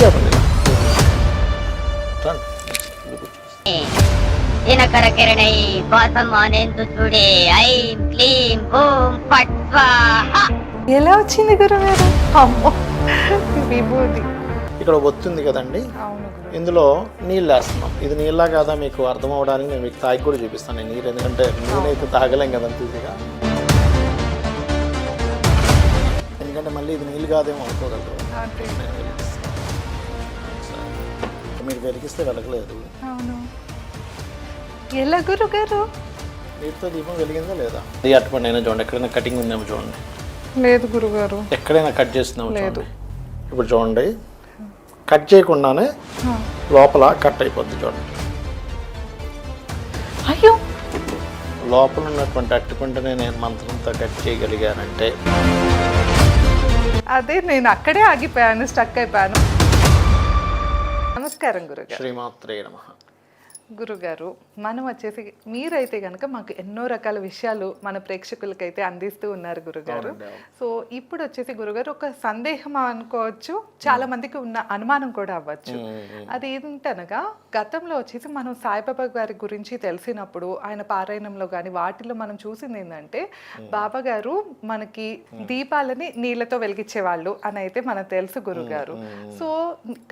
చెప్పండి. దినకర కిరణై కోసం అనేందు చూడే ఐం క్లీం ఓం ఫట్ స్వాహ. ఎలా వచ్చింది గురుగారు? అమ్మో విభూది. ఇక్కడ ఒత్తుంది కదండి, అవును ఇందులో నీళ్ళు వేస్తున్నాం. ఇది నీళ్ళ కాదా మీకు అర్థం అవడానికి నేను మీకు తాగి కూడా చూపిస్తాను నేను నీరు, ఎందుకంటే నూనె అయితే తాగలేం కదా ఈజీగా. ఎందుకంటే మళ్ళీ ఇది నీళ్ళు కాదేమో అనుకోగలరు. మీరు వెలిగిస్తే వెలగలేదు. అవును. ఎలా గురుగారు? నీటితో దీపం వెలిగిందా లేదా? ఇది అట్టుపండి అయినా చూడండి, ఎక్కడైనా కటింగ్ ఉందేమో చూడండి. లేదు గురుగారు. ఎక్కడైనా కట్ చేస్తున్నాము లేదు. ఇప్పుడు చూడండి, కట్ చేయకుండానే లోపల కట్ అయిపోద్ది చూడండి. అయ్యో, లోపల ఉన్నటువంటి అట్టుకుంటేనే నేను మంత్రంతో కట్ చేయగలిగానంటే అదే నేను అక్కడే ఆగిపోయాను, స్టక్ అయిపోయాను. నమస్కారం గురుగారు. శ్రీమాత్రే నమః. గురుగారు, మనం వచ్చేసి మీరైతే కనుక మాకు ఎన్నో రకాల విషయాలు మన ప్రేక్షకులకైతే అందిస్తూ ఉన్నారు గురుగారు. సో ఇప్పుడు వచ్చేసి గురుగారు ఒక సందేహం అనుకోవచ్చు, చాలా మందికి ఉన్న అనుమానం కూడా అవ్వచ్చు. అది ఏంటనగా గతంలో వచ్చేసి మనం సాయిబాబా గారి గురించి తెలిసినప్పుడు ఆయన పారాయణంలో కానీ వాటిలో మనం చూసింది ఏంటంటే బాబా గారు మనకి దీపాలని నీళ్ళతో వెలిగించేవాళ్ళు అని అయితే మనకు తెలుసు గురుగారు. సో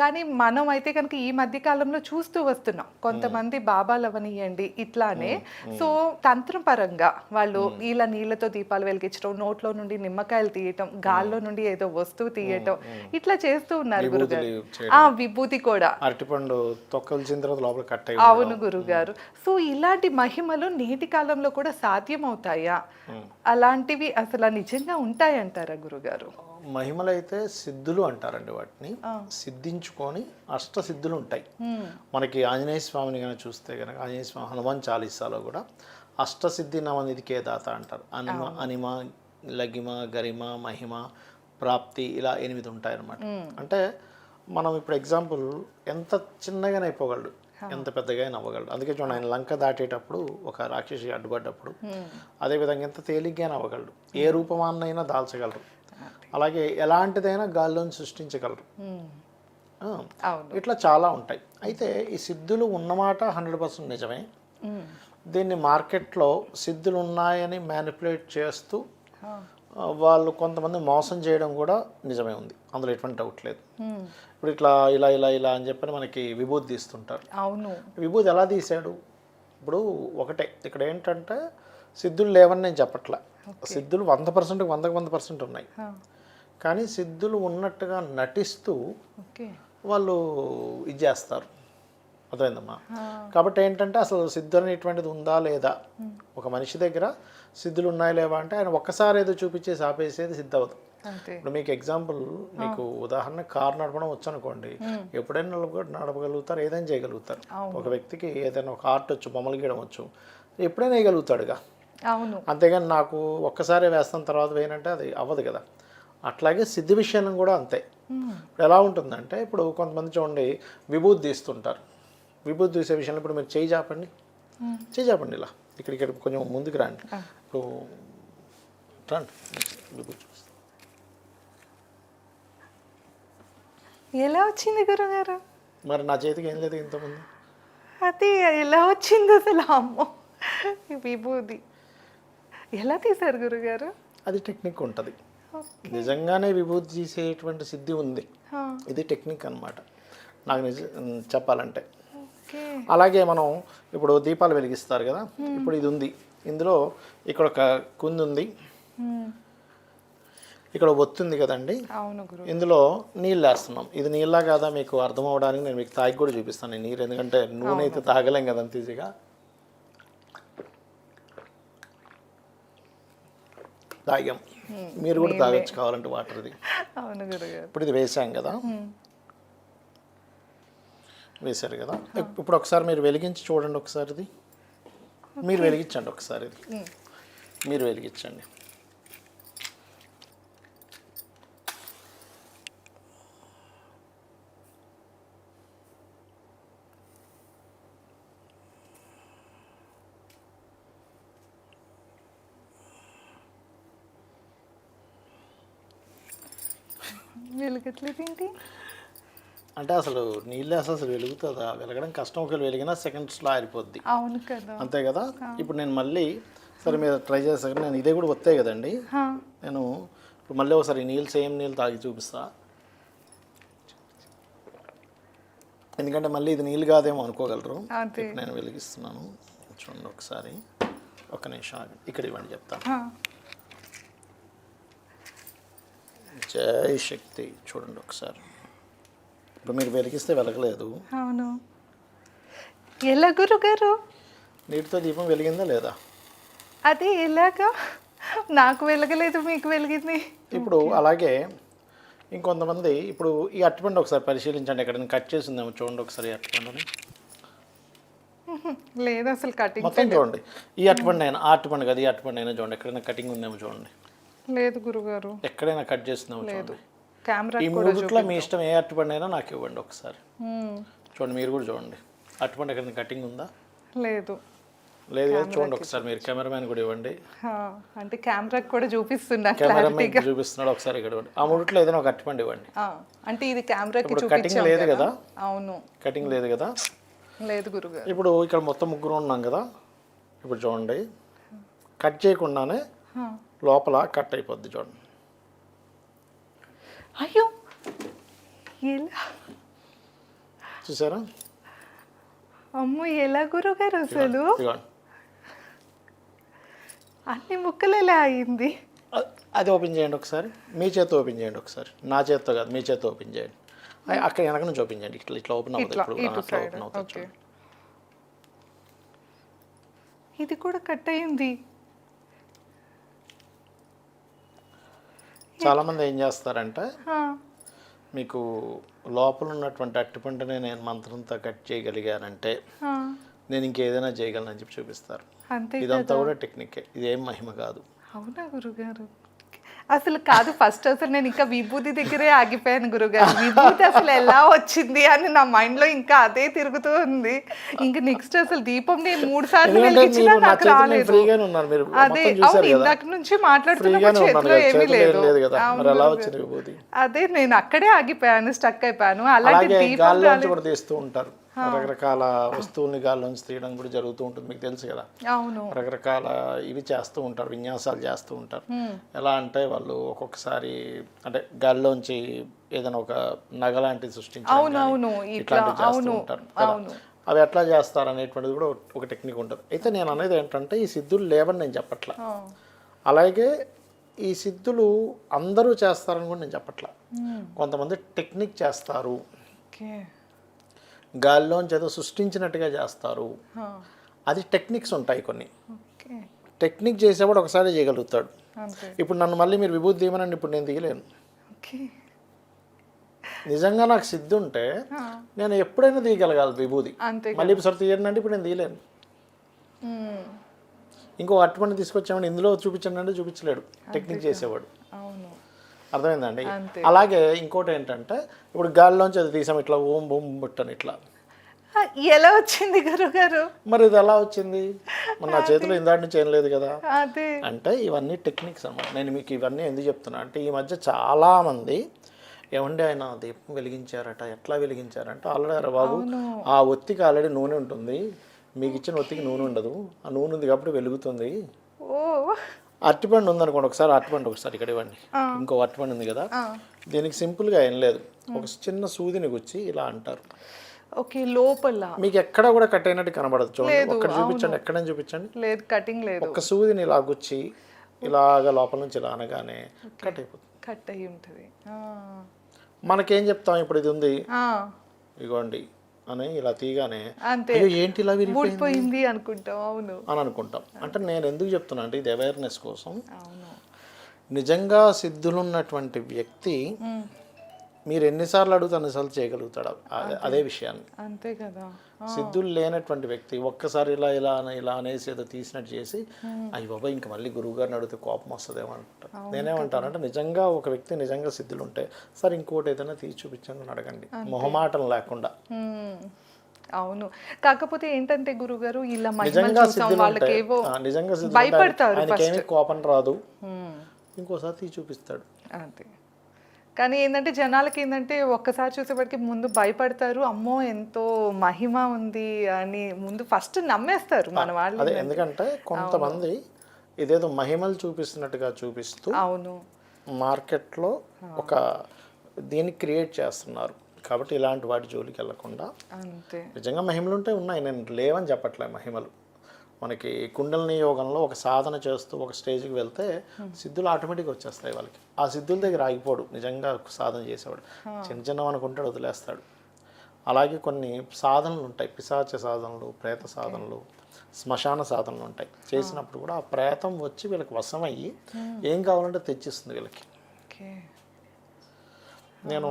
కానీ మనం అయితే కనుక ఈ మధ్య కాలంలో చూస్తూ వస్తున్నాం, కొంతమంది బాబాలు అవనియండి ఇట్లానే సో తంత్రం పరంగా వాళ్ళు ఇలా నీళ్ళతో దీపాలు వెలిగించడం, నోట్లో నుండి నిమ్మకాయలు తీయటం, గాల్లో నుండి ఏదో వస్తువు తీయటం, ఇట్లా చేస్తూ ఉన్నారు గురుగారు. విభూతి కూడా అరటిపండు తొక్కల్చిన తర్వాత లోపల కట్ అయ్యి. అవును గురుగారు. సో ఇలాంటి మహిమలు నేటి కాలంలో కూడా సాధ్యం అవుతాయా? అలాంటివి అసలు నిజంగా ఉంటాయంటారా గురుగారు? మహిమలు అయితే సిద్ధులు అంటారండి వాటిని. సిద్ధించుకొని అష్టసిద్ధులు ఉంటాయి. మనకి ఆంజనేయ స్వామిని కనుక చూస్తే కనుక ఆంజనేయ స్వామి హనుమాన్ చాలీసాలో కూడా అష్టసిద్ధి నవనిధికే దాత అంటారు. అనిమ, లగిమ, గరిమ, మహిమ, ప్రాప్తి, ఇలా 8 ఉంటాయి అన్నమాట. అంటే మనం ఇప్పుడు ఎగ్జాంపుల్ ఎంత చిన్నగానే అయిపోగలడు, ఎంత పెద్దగా అవ్వగలడు. అందుకే చూడండి, ఆయన లంక దాటేటప్పుడు ఒక రాక్షసి అడ్డుపడ్డప్పుడు అదేవిధంగా ఎంత తేలిగ్గా అవ్వగలడు, ఏ రూపమాన్నైనా దాల్చగలరు, అలాగే ఎలాంటిదైనా గాల్లోని సృష్టించగలరు. ఇట్లా చాలా ఉంటాయి. అయితే ఈ సిద్ధులు ఉన్నమాట 100% నిజమే. దీన్ని మార్కెట్లో సిద్ధులు ఉన్నాయని మ్యానిపులేట్ చేస్తూ వాళ్ళు కొంతమంది మోసం చేయడం కూడా నిజమే ఉంది, అందులో ఎటువంటి డౌట్ లేదు. ఇప్పుడు ఇట్లా ఇలా ఇలా ఇలా అని చెప్పని మనకి విభూతి తీస్తుంటారు. అవును, విభూతి ఎలా తీశాడు? ఇప్పుడు ఒకటే ఇక్కడ ఏంటంటే సిద్ధులు లేవని నేను చెప్పట్లా, సిద్ధులు 100%కి 100% ఉన్నాయి. కానీ సిద్ధులు ఉన్నట్టుగా నటిస్తూ వాళ్ళు ఇది చేస్తారు, అర్థమైందమ్మా? కాబట్టి ఏంటంటే అసలు సిద్ధు అనేటువంటిది ఉందా లేదా, ఒక మనిషి దగ్గర సిద్ధులు ఉన్నాయా లేవా అంటే ఆయన ఒక్కసారి ఏదో చూపించేసి ఆపేసేది సిద్ధ అవ్వదు. ఇప్పుడు మీకు ఎగ్జాంపుల్, మీకు ఉదాహరణ కారు నడపడం వచ్చు అనుకోండి, ఎప్పుడైనా నడపగలుగుతారు, ఏదైనా చేయగలుగుతారు. ఒక వ్యక్తికి ఏదైనా ఒక ఆర్ట్ వచ్చు, బొమ్మలు గీయడం వచ్చు, ఎప్పుడైనా వేయగలుగుతాడుగా. అవును. అంతేగాని నాకు ఒక్కసారి వేస్తాను తర్వాత వేయనంటే అది అవ్వదు కదా. అట్లాగే సిద్ధి విషయం కూడా అంతే. ఇప్పుడు ఎలా ఉంటుందంటే, ఇప్పుడు కొంతమంది చూడండి విభూతి తీస్తుంటారు. విభూతి తీసే విషయంలో ఇప్పుడు మీరు చేయి చాపండి, చేయి చాపండి, ఇలా ఇక్కడ కొంచెం ముందుకు రండి. ఇప్పుడు రండి, విభూతి ఎలా వచ్చింది గురుగారు? మరి నా చేతికి ఏం లేదు ఇంతకుముందు. అది ఎలా వచ్చింది అసలు? అమ్మో, విభూది ఎలా తీశారు గురుగారు? అది టెక్నిక్ ఉంటుంది. నిజంగానే విభూతి తీసేటువంటి సిద్ధి ఉంది, ఇది టెక్నిక్ అన్నమాట నాకు చెప్పాలంటే. అలాగే మనం ఇప్పుడు దీపాలు వెలిగిస్తారు కదా, ఇప్పుడు ఇది ఉంది, ఇందులో ఇక్కడ ఒక కుంది ఉంది, ఇక్కడ ఒత్తుంది కదండి, ఇందులో నీళ్ళు వేస్తున్నాం. ఇది నీళ్ళ కాదా మీకు అర్థం అవడానికి నేను మీకు తాగి కూడా చూపిస్తాను నీరు, ఎందుకంటే నూనె అయితే తాగలేం కదా అంత ఈజీగా. తాగాం, మీరు కూడా తాగొచ్చు కావాలంటే వాటర్. ఇది ఇప్పుడు ఇది వేసాం కదా, వేశారు కదా. ఇప్పుడు ఒకసారి మీరు వెలిగించి చూడండి, ఒకసారి ఇది మీరు వెలిగించండి, ఒకసారి ఇది మీరు వెలిగించండి. వెలుగట్లేదు ఏంటి? అంటే అసలు నీళ్ళు అసలు వెలుగుతుందా? వెలగడం కష్టం, ఒకవేళ వెలిగినా సెకండ్స్లో ఆరిపోద్ది. అవును కదా. అంతే కదా. ఇప్పుడు నేను మళ్ళీ సరే మీరు ట్రై చేస్తాను, నేను ఇదే కూడా వస్తాయి కదండి. నేను ఇప్పుడు మళ్ళీ ఒకసారి నీళ్ళు సేమ్ నీళ్ళు తాగి చూపిస్తా, ఎందుకంటే మళ్ళీ ఇది నీళ్ళు కాదేమో అనుకోగలరు. ఇప్పుడు నేను వెలిగిస్తున్నాను, చూడండి ఒకసారి, ఒక్క నిమిషం ఆగండి, ఇక్కడ ఇవ్వండి చెప్తాను. జై శక్తి. చూడండి ఒకసారి, ఇప్పుడు మీరు వెలిగిస్తే వెలగలేదు. అవును. ఎలా గురుగారు? నీటితో దీపం వెలిగిందా లేదా? అది ఎలాగా? నాకు వెలగలేదు, మీకు వెలిగింది. ఇప్పుడు అలాగే ఇంకొంతమంది, ఇప్పుడు ఈ అరటిపండు ఒకసారి పరిశీలించండి, ఎక్కడైనా కట్ చేసి ఉందేమో చూడండి ఒకసారి. ఈ అరటిపండుని లేదు అసలు కటింగ్ మొత్తం చూడండి. ఈ అరటిపండు అయినా, అరటిపండు కదా, ఈ అరటిపండు అయినా చూడండి, ఎక్కడైనా కటింగ్ ఉందేమో చూడండి. లేదు గురుగారు, ఎక్కడైనా కట్ చేస్తుందేమో చూడండి. కెమెరా ఈ మూడిట్లో మీ ఇష్టం ఏ అరటిపండు అయినా నాకు ఇవ్వండి ఒకసారి. చూడండి, మీరు కూడా చూడండి, అరటిపండు ఎక్కడైనా కటింగ్ ఉందా? లేదు. లేదు కదా, చూడండి ఒకసారి, మీరు కెమెరామ్యాన్ కూడా ఇవ్వండి. అంటే కెమెరాకి కూడా చూపిస్తున్నా, కెమెరామ్యాన్ చూపిస్తున్నాడు, ఒకసారి ఇక్కడ ఇవ్వండి. ఆ మూడిట్లో ఏదైనా ఒక అరటిపండు ఇవ్వండి. అంటే ఇది కెమెరాకి ఇప్పుడు కటింగ్ లేదు కదా. అవును, కటింగ్ లేదు కదా. లేదు గురుగారు. ఇప్పుడు ఇక్కడ మొత్తం ముగ్గురు ఉన్నాం కదా, ఇప్పుడు చూడండి, కట్ చేయకుండానే లోపల కట్ అయిపోద్ది చూడండి. అయ్యో, ఎలా? చూసారా? అమ్మో, ఎలా గురుగారు అసలు ఇదిగోండి. అన్ని ముక్కలు ఎలా అయింది? అది ఓపెన్ చేయండి ఒకసారి, మీ చేత్తో ఓపెన్ చేయండి ఒకసారి, నా చేత్తో కాదు, మీ చేత్తో ఓపెన్ చేయండి. అక్కడ వెనక నుంచి ఓపెన్ చేయండి, ఇట్లా ఇట్లా ఓపెన్ అవుతుంది. ఇప్పుడు అట్లా ఓపెన్ అవుతుంది. ఇది కూడా కట్ అయింది. చాలామంది ఏం చేస్తారంటే, మీకు లోపల ఉన్నటువంటి అట్టిపంటనే నేను మంత్రంతో కట్ చేయగలిగానంటే నేను ఇంకేదైనా చేయగలనని చెప్పి చూపిస్తారు. ఇదంతా కూడా టెక్నికే, ఇదేం మహిమ కాదు. అవునా గురుగారు? అసలు కాదు, ఫస్ట్ అసలు నేను ఇంకా విభూతి దగ్గరే ఆగిపోయాను గురుగారు. విభూతి అసలు ఎలా వచ్చింది అని నా మైండ్ లో ఇంకా అదే తిరుగుతూ ఉంది. ఇంకా నెక్స్ట్ అసలు దీపం నేను 3 సార్లు వెలిగించినా నాకు రాలేదు. అదే అవును, ఇందాక నుంచి మాట్లాడుతున్నప్పుడు చేతిలో ఏమీ లేదు. అదే నేను అక్కడే ఆగిపోయాను, స్టక్ అయిపోయాను. అలాగే దీపం తీస్తూ ఉంటారు, రకరకాల వస్తువుల్ని గాల్లోంచి తీయడం కూడా జరుగుతూ ఉంటుంది, మీకు తెలుసు కదా. అవును, రకరకాల ఇవి చేస్తూ ఉంటారు, విన్యాసాలు చేస్తూ ఉంటారు. ఎలా అంటే వాళ్ళు ఒక్కొక్కసారి అంటే గాల్లోంచి ఏదైనా ఒక నగ లాంటిది సృష్టించడం ఇట్లాంటివి చేస్తూ ఉంటారు. అవి ఎట్లా చేస్తారు అనేటువంటిది కూడా ఒక టెక్నిక్ ఉంటుంది. అయితే నేను అనేది ఏంటంటే, ఈ సిద్ధులు లేవని నేను చెప్పట్లా, అలాగే ఈ సిద్ధులు అందరూ చేస్తారని కూడా నేను చెప్పట్లా. కొంతమంది టెక్నిక్ చేస్తారు, గాల్లోంచి ఏదో సృష్టించినట్టుగా చేస్తారు. అది టెక్నిక్స్ ఉంటాయి కొన్ని. టెక్నిక్ చేసేవాడు ఒకసారి చేయగలుగుతాడు. ఇప్పుడు నన్ను మళ్ళీ మీరు విభూతి తీయమనండి, ఇప్పుడు నేను తీయలేను. నిజంగా నాకు సిద్ధి ఉంటే నేను ఎప్పుడైనా తీయగలగాలి విభూతి. మళ్ళీ ఇప్పుడు తీయనండి, ఇప్పుడు నేను తీయలేను. ఇంకో అట్టుపండి తీసుకొచ్చామని ఇందులో చూపించండి అంటే చూపించలేడు టెక్నిక్ చేసేవాడు. అర్థమైందండి. అలాగే ఇంకోటి ఏంటంటే, ఇప్పుడు గాలిలోంచి అది తీసాం, ఇట్లా ఓం బొమ్ బుట్టని ఇట్లా ఎలా వచ్చింది గురుగారు? మరి ఇది ఎలా వచ్చింది? మన నా చేతిలో ఇందాటి నుంచి ఏం లేదు కదా. అంటే ఇవన్నీ టెక్నిక్స్ అన్నమాట. నేను మీకు ఇవన్నీ ఎందుకు చెప్తున్నా అంటే, ఈ మధ్య చాలామంది ఏమంటే ఆయన దీపం వెలిగించారట, ఎట్లా వెలిగించారంటే, ఆల్రెడీ బాబు ఆ ఒత్తికి ఆల్రెడీ నూనె ఉంటుంది, మీకు ఇచ్చిన ఒత్తికి నూనె ఉండదు, ఆ నూనె ఉంది కాబట్టి వెలుగుతుంది. అరటిపండు ఉందనుకోండి, ఒకసారి అరటిపండు ఒకసారి ఇక్కడ ఇవ్వండి. ఇంకో అరటిపండు ఉంది కదా, దీనికి సింపుల్గా ఏం లేదు, ఒక చిన్న సూదిని గుచ్చి ఇలా అంటారు. ఓకే, లోపల మీకు ఎక్కడ కూడా కట్ అయినట్టు కనబడదు. చూడండి, ఒక్కడ చూపించండి, ఎక్కడైనా చూపించండి. లేదు, కటింగ్ లేదు. ఒక సూదిని ఇలా గుచ్చి ఇలాగా లోపల నుంచి ఇలా అనగానే కట్ అయిపోతుంది, కట్ అయ్యి ఉంటుంది. మనకేం చెప్తాం, ఇప్పుడు ఇది ఉంది ఇగోండి అని ఇలా తీయగానే అయ్యో ఏంటి ఇలా విరిగిపోయింది అనుకుంటాం. అవును అని అనుకుంటాం. అంటే నేను ఎందుకు చెప్తున్నా అంటే, ఇది అవేర్నెస్ కోసం. నిజంగా సిద్ధులు ఉన్నటువంటి వ్యక్తి మీరు ఎన్నిసార్లు అడుగుతా అన్నిసార్లు చేయగలుగుతాడు అదే విషయాన్ని. అంతే కదా. సిద్ధులు లేనటువంటి వ్యక్తి ఒక్కసారి ఇలా ఇలా ఇలా అనేసి ఏదో తీసినట్టు చేసి, అయ్యి బాబా ఇంకా మళ్ళీ గురువు గారిని అడిగితే కోపం వస్తుందేమో అంటారు. నేనేమంటానంటే, నిజంగా ఒక వ్యక్తి నిజంగా సిద్ధులు ఉంటే, సరే ఇంకోటి ఏదైనా తీసి చూపించండి అడగండి, మొహమాటం లేకుండా. అవును, కాకపోతే ఏంటంటే గురుగారు, ఇలా నిజంగా సిద్ధులు భయపడతారు, ఆయనకేమీ కోపం రాదు, ఇంకోసారి తీసి చూపిస్తాడు. అంతే. కానీ ఏంటంటే జనాలకి ఏంటంటే ఒక్కసారి చూసేప్పటికి ముందు భయపడతారు, అమ్మో ఎంతో మహిమ ఉంది అని ముందు ఫస్ట్ నమ్మేస్తారు మన వాళ్ళు. అదే ఎందుకంటే కొంతమంది ఇదేదో మహిమలు చూపిస్తున్నట్టుగా చూపిస్తూ అవును మార్కెట్లో ఒక దీన్ని క్రియేట్ చేస్తున్నారు. కాబట్టి ఇలాంటి వాటి జోలికి వెళ్ళకుండా అంతే. నిజంగా మహిమలు ఉంటే ఉన్నాయి, నేను లేవని చెప్పట్లే. మహిమలు మనకి కుండలిని యోగంలో ఒక సాధన చేస్తూ ఒక స్టేజ్కి వెళ్తే సిద్ధులు ఆటోమేటిక్గా వచ్చేస్తాయి వాళ్ళకి. ఆ సిద్ధుల దగ్గర ఆగిపోడు నిజంగా సాధన చేసేవాడు. చిన్న చిన్న అనుకుంటాడు, వదిలేస్తాడు. అలాగే కొన్ని సాధనలు ఉంటాయి, పిశాచ సాధనలు, ప్రేత సాధనలు, శ్మశాన సాధనలు ఉంటాయి. చేసినప్పుడు కూడా ఆ ప్రేతం వచ్చి వీళ్ళకి వశమయ్యి ఏం కావాలంటే తెచ్చిస్తుంది వీళ్ళకి. ఓకే. నేను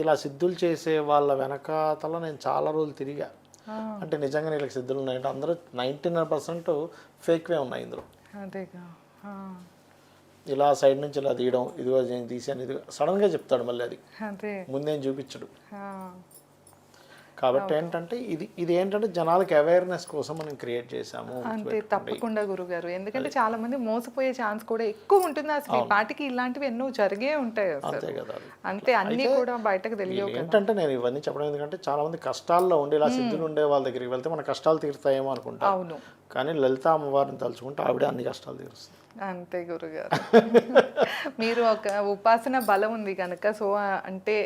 ఇలా సిద్ధులు చేసే వాళ్ళ వెనకాతల నేను చాలా రోజులు తిరిగా. అంటే నిజంగా వీళ్ళకి సిద్ధులు ఉన్నాయంటే అందరూ 99% ఫేక్వే ఉన్నాయి ఇందులో. అదేగా. ఇలా సైడ్ నుంచి ఇలా తీయడం, ఇదిగో నేను తీసాను, ఇది సడన్గా చెప్తాడు మళ్ళీ, అది అదే ముందేం చూపించడు. కాబట్టి ఏంటంటే ఇది ఏంటంటే జనాలకి అవేర్నెస్ కోసం మనం క్రియేట్ చేసాము. అంతే, తప్పకుండా గురుగారు. ఎందుకంటే చాలా మంది మోసపోయే ఛాన్స్ కూడా ఎక్కువ ఉంటుంది. అసలు ఈ పాటికి ఇలాంటివి ఎన్నో జరిగే ఉంటాయి. అంతే కదా. అంతే, అన్ని కూడా బయటకు తెలియవు. ఏంటంటే నేను ఇవన్నీ చెప్పడం ఎందుకంటే చాలా మంది కష్టాల్లో ఉండి ఇలా సిద్ధులు ఉండే వాళ్ళ దగ్గరికి వెళ్తే మన కష్టాలు తీరుతాయేమో అనుకుంటా. అవును. కానీ లలిత అమ్మవారిని తలుచుకుంటే ఆవిడే అన్ని కష్టాలు తీరుస్తుంది. అంతే గురుగారు. మీరు ఒక ఉపాసన బలం ఉంది కనుక, సో అంటే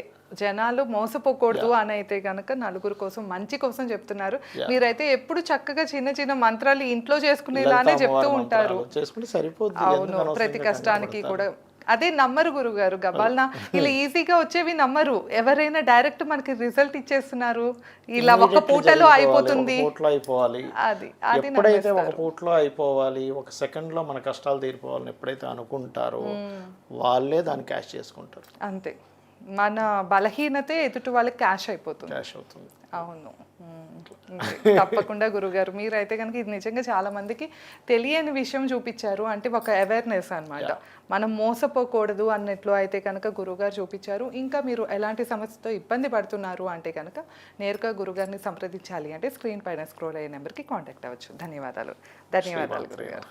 జనాలు మోసపోకూడదు అని అయితే కనుక నలుగురు కోసం మంచి కోసం చెప్తున్నారు. మీరైతే ఎప్పుడు చక్కగా చిన్న చిన్న మంత్రాలు ఇంట్లో చేసుకునేలానే చెప్తూ ఉంటారు. చేసుకుంటే సరిపోద్ది. అవును, ప్రతి కష్టానికి కూడా అదే నమ్మరు గురుగారు. గబాల్నా ఇలా ఈజీగా వచ్చేవి నమ్మరు. ఎవరైనా డైరెక్ట్ మనకి రిజల్ట్ ఇచ్చేస్తున్నారు, ఇలా ఒక పూటలో అయిపోతుంది, అయిపోవాలి. అది ఎప్పుడైతే ఒక పూటలో అయిపోవాలి, ఒక సెకండ్ లో మన కష్టాలు తీరిపోవాలని ఎప్పుడైతే అనుకుంటారో వాళ్ళే దాన్ని క్యాష్ చేసుకుంటారు. అంతే, మన బలహీనతే ఎదుటి వాళ్ళకి క్యాష్ అయిపోతుంది. క్యాష్ అవుతుంది. అవును. తప్పకుండా గురుగారు, మీరైతే కనుక ఇది నిజంగా చాలా మందికి తెలియని విషయం చూపించారు. అంటే ఒక అవేర్నెస్ అన్నమాట, మనం మోసపోకూడదు అన్నట్లు అయితే కనుక గురుగారు చూపించారు. ఇంకా మీరు ఎలాంటి సమస్యతో ఇబ్బంది పడుతున్నారు అంటే కనుక నేరుగా గురుగారిని సంప్రదించాలి అంటే స్క్రీన్ పైన స్క్రోల్ అయ్యే నెంబర్కి కాంటాక్ట్ అవ్వచ్చు. ధన్యవాదాలు గురుగారు.